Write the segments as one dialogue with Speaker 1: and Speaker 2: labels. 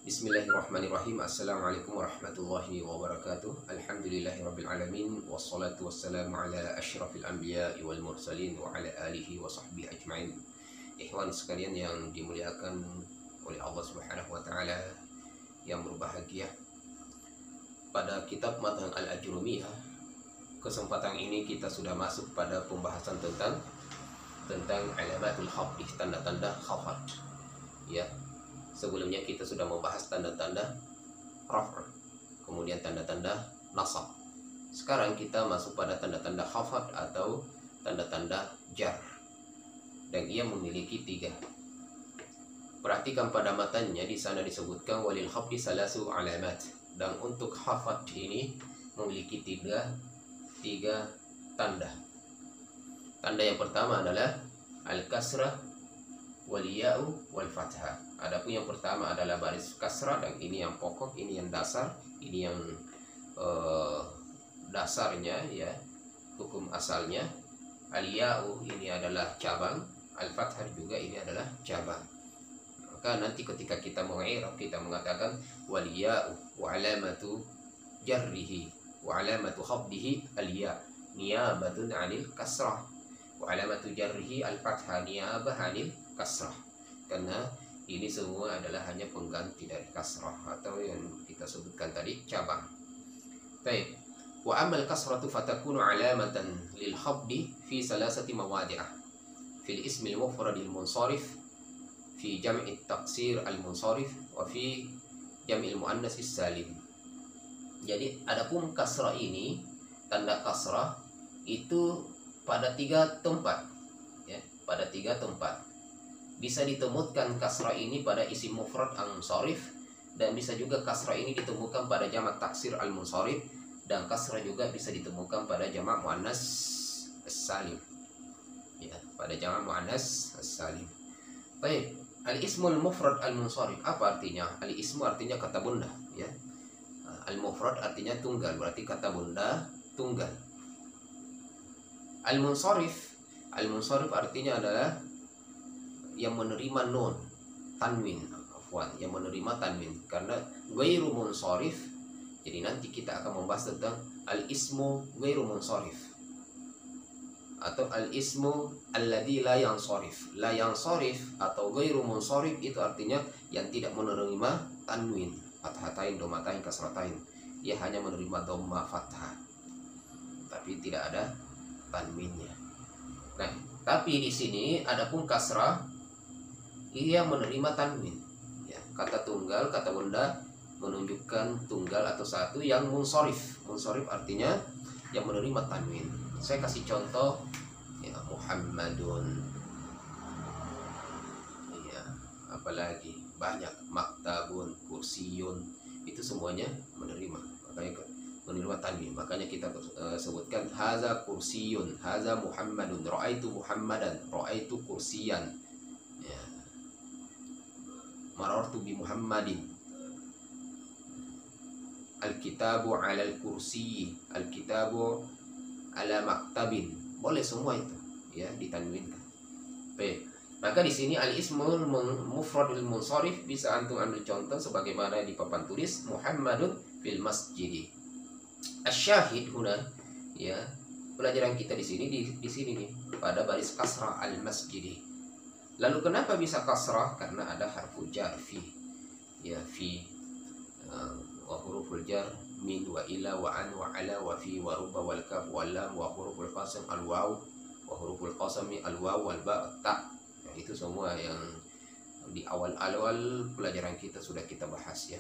Speaker 1: Bismillahirrahmanirrahim. Assalamualaikum warahmatullahi wabarakatuh. Alhamdulillahirrabbilalamin. Wassalatu wassalamu ala ashrafil anbiya wal mursalin wa ala alihi wa sahbihi ajma'in. Ikhwan sekalian yang dimuliakan oleh Allah Subhanahu wa taala, yang berbahagia. Pada kitab Matan Al-Ajrumiyah, kesempatan ini kita sudah masuk pada pembahasan tentang alamatul khafd, tanda-tanda khafad. Ya. Sebelumnya kita sudah membahas tanda-tanda raf', kemudian tanda-tanda nasab. Sekarang kita masuk pada tanda-tanda khafad atau tanda-tanda jar. Dan ia memiliki 3. Perhatikan pada matanya, di sana disebutkan walil khafdi salasu alamat. Dan untuk khafad ini memiliki tiga tanda. Tanda yang pertama adalah al-kasrah wal ya'u wal fathah. Adapun yang pertama adalah baris kasrah, dan ini yang pokok, ini yang dasar, ini yang dasarnya, ya, hukum asalnya. Al-ya'u ini adalah cabang, al-fathah juga ini adalah cabang. Maka nanti ketika kita mengi'rab, kita mengatakan wal ya'u wa alamatu jarrihi wa alamatu khafdihi al-ya' niyabatun 'anil kasrah wa alamatu jarrihi al-fathah niyabah 'anil kasrah. Karena ini semua adalah hanya pengganti dari kasrah atau yang kita sebutkan tadi cabang. Baik. Wa amal kasratu fatakunu alamatan lil khafdi fi salasati mawadi'ah. Fil ismi al-mufrad al-munsharif, fi jam'i at-taqsir al-munsharif, wa fi jam'i al-muannas as-salim. Jadi adapun kasrah ini, tanda kasrah itu pada 3 tempat, ya, pada 3 tempat. Bisa ditemukan kasrah ini pada isim mufrad al-munsharif, dan bisa juga kasrah ini ditemukan pada jamak taksir al-munsharif, dan kasrah juga bisa ditemukan pada jamak muannas as-salim. Ya, pada jamak muannas as-salim. Baik, al-ismul mufrad al-munsharif apa artinya? Al-ismu artinya kata bunda, ya. Al-mufrad artinya tunggal, berarti kata bunda tunggal. Al-munsharif artinya adalah yang menerima nun tanwin, yang menerima tanwin, karena ghairu munsharif. Jadi nanti kita akan membahas tentang al-ismu ghairu munsharif atau al-ismu alladzi la yansharif. La yansharif atau ghairu munsharif itu artinya yang tidak menerima tanwin, fathatain, dhammatain, kasratain. Ia hanya menerima dhamma fathah, tapi tidak ada tanwinnya. Nah, tapi di sini adapun kasrah, ia menerima tanwin, ya. Kata tunggal, kata benda menunjukkan tunggal atau satu yang munsharif. Munsharif artinya yang menerima tanwin. Saya kasih contoh, ya, Muhammadun, ya, apalagi banyak, maktabun, kursiyun, itu semuanya menerima, makanya menerima tanwin. Makanya kita sebutkan haza kursiyun, haza Muhammadun, ra'aitu Muhammadan, ra'aitu kursiyan, ya. Marartu bi Muhammadin, al-kitabu 'alal kursi, al-kitabu 'ala maktabin. Boleh semua itu, ya, ditanwinkan. Baik. Maka di sini al-ismul mufradul munsharif bisa antum ambil contoh sebagaimana di papan tulis Muhammadun fil masjidi. Asy-syahid huna, ya, pelajaran kita di sini di sini nih pada baris kasrah al-masjidi. Lalu kenapa bisa kasrah? Karena ada harfu jar fi, ya, fi, wa huruful jar min wa ila wa an wa ala wa fi wa rubba wal kaf wal lam wa huruful qasam al waw wa huruful qasami al waw wal ba ta. Nah, itu semua yang di awal-awal pelajaran kita sudah kita bahas, ya.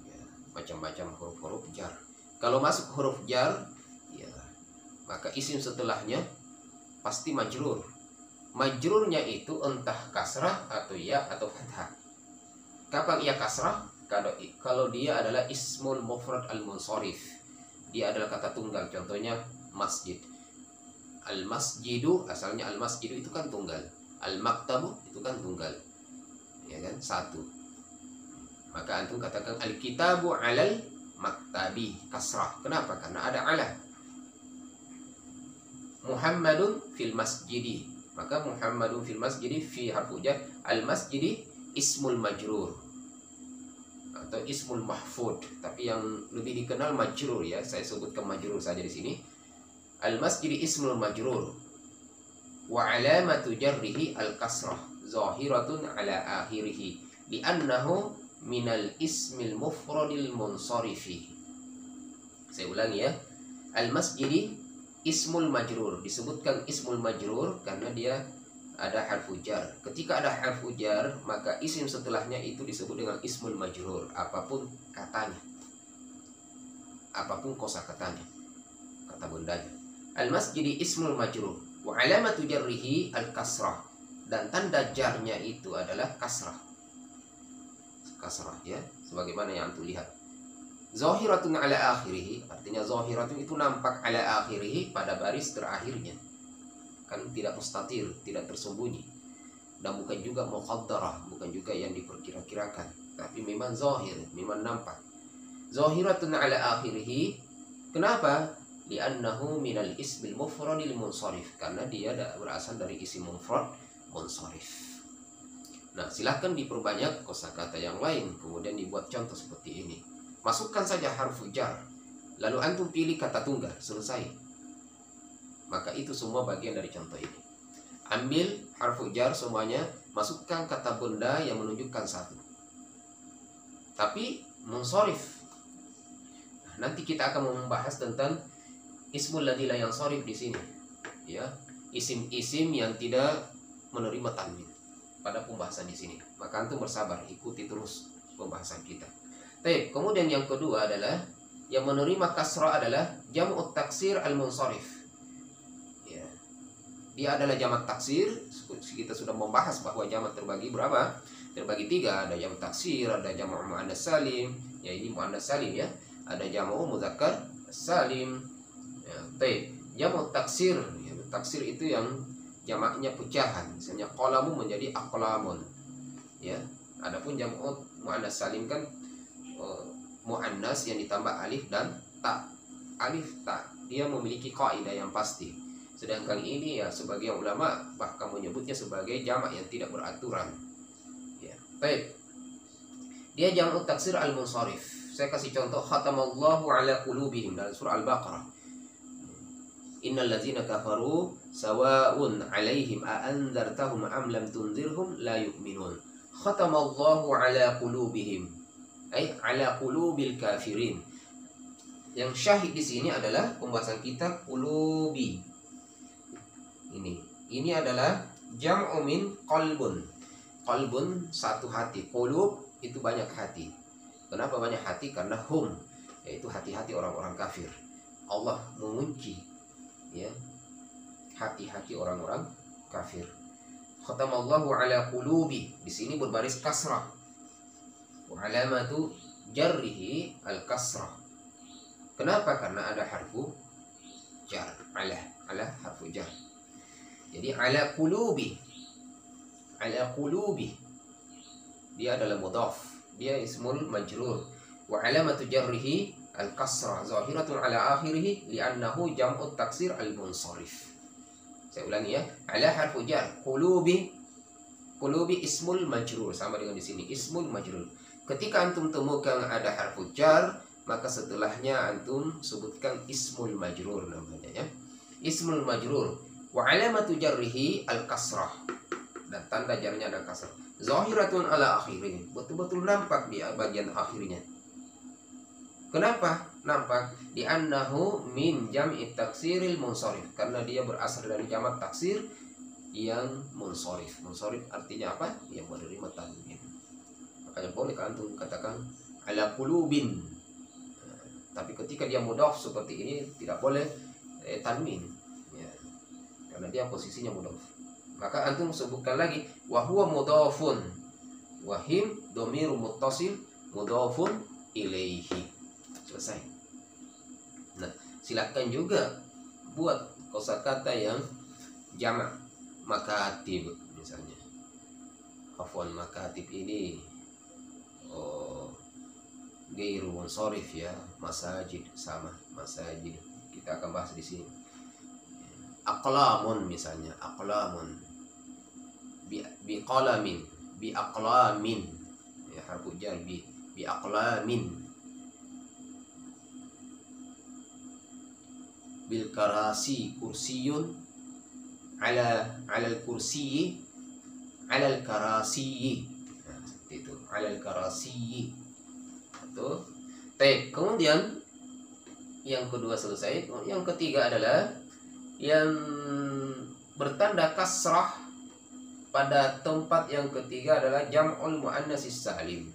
Speaker 1: Ya, macam-macam huruf-huruf jar. Kalau masuk huruf jar, ya, maka isim setelahnya pasti majrur. Majrurnya itu entah kasrah atau ya atau fathah. Kapan ia kasrah? Kalau dia adalah ismul mufrad al-munsharif, dia adalah kata tunggal. Contohnya masjid. Al-masjidu, asalnya al-masjidu itu kan tunggal. Al-maktabu itu kan tunggal, ya kan, satu. Maka antum katakan al-kitabu 'alal maktabi, kasrah. Kenapa? Karena ada ala. Muhammadun fil masjidi, maka Muhammadun fil masjidi fi harfu jar, al masjidi ismul majrur, atau ismul mahfud, tapi yang lebih dikenal majrur ya. Saya sebutkan majrur saja di sini. Al-masjid ismul majrur wa alamatu jarrihi al-kasrah zahiratun ala akhirih li'annahu minal ismil mufradil munsarifi. Saya ulangi ya. Al-masjid ismul majrur, disebutkan ismul majrur karena dia ada harfu jar. Ketika ada harfu jar, maka isim setelahnya itu disebut dengan ismul majrur, apapun katanya, apapun kosakatanya, kata bendanya. Al-masjid ismul majrur wa alamatu jarrihi al-kasrah, dan tanda jarnya itu adalah kasrah. Kasrah ya, sebagaimana yang antum lihat. Zahiratun ala akhirih, artinya zahiratun itu nampak ala akhirih, pada baris terakhirnya. Kan tidak mustatir, tidak tersembunyi, dan bukan juga muqaddarah, bukan juga yang diperkira-kirakan, tapi memang zahir, memang nampak. Zahiratun ala akhirih. Kenapa? Li'annahu minal ismil mufradil munsharif, karena dia berasal dari isim mufrad munsharif. Nah, silahkan diperbanyak kosakata yang lain, kemudian dibuat contoh seperti ini. Masukkan saja harfu jar, lalu antum pilih kata tunggal, selesai. Maka itu semua bagian dari contoh ini. Ambil harfu jar semuanya, masukkan kata benda yang menunjukkan satu, tapi munsharif. Nah, nanti kita akan membahas tentang ismul ladzi la yansharif di sini. Ya, isim-isim yang tidak menerima tanwin pada pembahasan di sini. Maka antum bersabar, ikuti terus pembahasan kita. Baik, kemudian yang kedua adalah yang menerima kasrah adalah jam'ut taksir al-munsharif. Ya. Dia adalah jamak taksir. Kita sudah membahas bahwa jamak terbagi berapa? Terbagi 3. Ada jamak taksir, ada jamak muannats salim. Ya, ini muannats salim ya. Ada jamak mudzakkar salim. Ya, baik. Jamak taksir, ya, taksir itu yang jamaknya pecahan. Misalnya qalamu menjadi aqlamun. Ya. Adapun jamak muannats salim kan muannas yang ditambah alif dan ta. Alif ta, dia memiliki kaidah yang pasti. Sedangkan ini ya sebagian ulama bahkan menyebutnya sebagai jamak yang tidak beraturan. Ya. Baik. Dia jamak taksir al-munsharif. Saya kasih contoh, khatamallahu ala qulubihim dalam surah Al-Baqarah. Innal ladzina kafaru sawa'un 'alaihim a anzartahum am lam tunzirhum la yu'minun. Khatamallahu ala qulubihim, ay ala qulubil kafirin. Yang syahid di sini adalah pembahasan kita qulubi. Ini adalah jam'u min qalbun. Qalbun satu hati, qulub itu banyak hati. Kenapa banyak hati? Karena hum, yaitu hati-hati orang-orang kafir. Allah mengunci ya hati-hati orang-orang kafir. Khatamallahu ala qulubi, di sini berbaris kasrah. Wa alamatu jarrihi al-kasrah. Kenapa? Karena ada harfu jar, ala harfu jar. Jadi ala qulubi, dia adalah mudhaf, dia ismul majrur. Wa alamatu jarrihi al-kasrah zahiratun ala akhirih li'annahu jam'ut taksir al-munsharif. Saya ulangi ya. Ala harfu jar, qulubi ismul majrur, sama dengan di sini ismul majrur. Ketika antum temukan ada harfu jar, maka setelahnya antum sebutkan ismul majrur namanya ya. Ismul majrur. Wa alamatu jarrihi al-kasrah, dan tanda jarnya ada kasrah. Zahiratun ala akhirih, betul-betul nampak di bagian akhirnya. Kenapa nampak? Di annahu min jam'i taksiril munsharif, karena dia berasal dari jamak taksir yang munsharif. Munsharif artinya apa? Yang menerima tanwin. Makanya boleh antum katakan ala qulubin. Tapi ketika dia mudhaf seperti ini tidak boleh tanwin ya, karena dia posisinya mudhaf. Maka antum sebutkan lagi wa huwa mudhafun wa him dhamir muttasil mudhafun ilaihi. Selesai. Nah, silakan juga buat kosakata yang jamak makatib misalnya. Afwan, makatib ini gairu munsharif ya. Masajid sama, masajid kita akan bahas di sini. Aqlamun misalnya, aqlamun bi qalamin, bi aqlamin ya, harfu jar bi biaqlamin bil karasi kursiyun ala al kursiyi ala al karasiyi. Nah, seperti itu, ala al karasiyi. Itu. Kemudian yang kedua selesai. Yang ketiga adalah yang bertanda kasrah pada tempat yang ketiga adalah jam'ul muannatsis salim.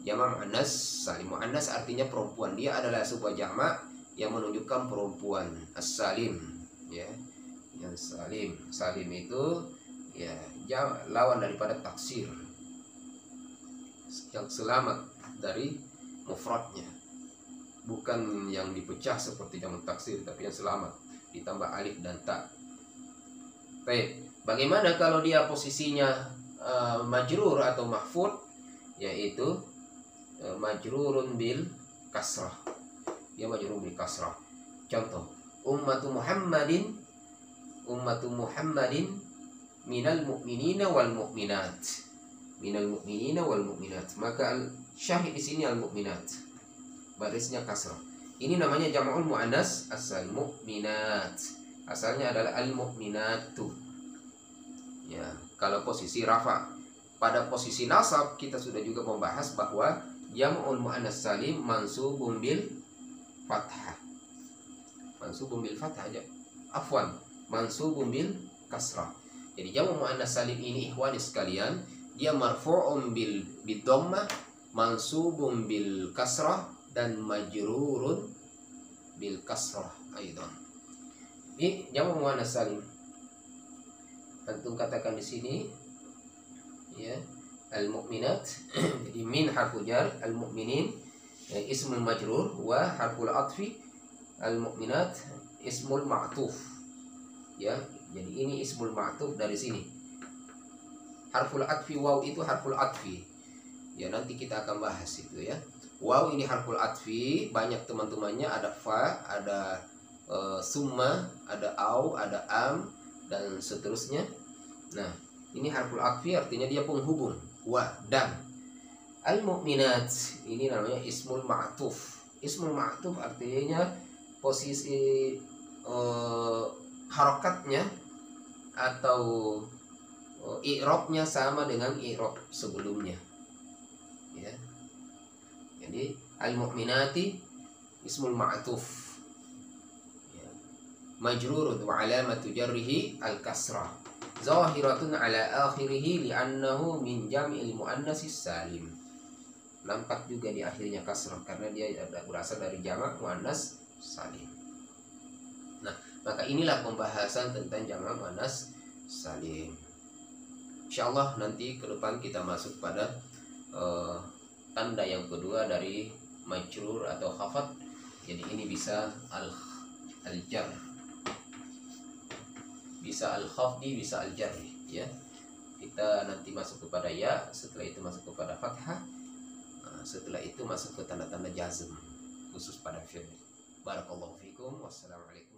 Speaker 1: Jamak muannas salim. Muannas artinya perempuan. Dia adalah sebuah jamak yang menunjukkan perempuan. As-salim, ya. Yang salim. Salim itu ya lawan daripada taksir. Yang selamat dari mufradnya. Bukan yang dipecah seperti jamak taksir, tapi yang selamat ditambah alif dan ta. Baik, bagaimana kalau dia posisinya majrur atau mahfud, yaitu majrurun bil kasrah. Dia majrur bil kasrah. Contoh, ummatu Muhammadin minal mu'minina wal mu'minat. Minal mu'minina wal mu'minat. Maka syahid di sini al mu'minat. Barisnya kasrah. Ini namanya jam'ul muannas asal mu'minat. Asalnya adalah al mu'minatu. Ya, kalau posisi rafa. Pada posisi nasab kita sudah juga membahas bahwa jam'ul muannas salim mansubun bil fathah. Mansubun bil fathah aja. Afwan, mansubun bil kasrah. Jadi jam'ul muannas salim ini ikhwani sekalian, dia marfu'un bil dhammah, mansubun bil kasrah dan majrurun bil kasrah aidan. Ini jam'ul muannas salim. Antum katakan di sini ya, al-mu'minat. Jadi min harfu jar, al-mu'minin ismul majrur, wa harful atfi al-mu'minat ismul ma'tuf. Ya, jadi ini ismul ma'tuf dari sini. Harful atfi waw itu harful atfi. Ya, nanti kita akan bahas itu ya. Waw ini harful atfi, banyak teman-temannya, ada fa, ada summa, ada au, ada am dan seterusnya. Nah, ini harful atfi artinya dia penghubung wa dan. Al-mu'minat ini namanya ismul ma'tuf. Ismul ma'tuf artinya posisi harokatnya atau i'rabnya sama dengan i'rab sebelumnya. Ya. Jadi al-mu'minati ismul ma'tuf. Ya. Majrurun wa alamatu jarrihi al-kasrah. Zahiratun ala akhirih li'annahu min jam'il muannatsis salim. Nampak juga di akhirnya kasrah karena dia berasal dari jamak muannas salim. Nah, maka inilah pembahasan tentang jamak muannas salim. Insyaallah nanti ke depan kita masuk pada tanda yang kedua dari majrur atau khafat. Jadi ini bisa al-jar, bisa al-khafdi, bisa al-jarri ya. Kita nanti masuk kepada ya, setelah itu masuk kepada fathah, setelah itu masuk ke tanda-tanda jazm khusus pada fi'il. Barakallahu fikum. Wassalamualaikum.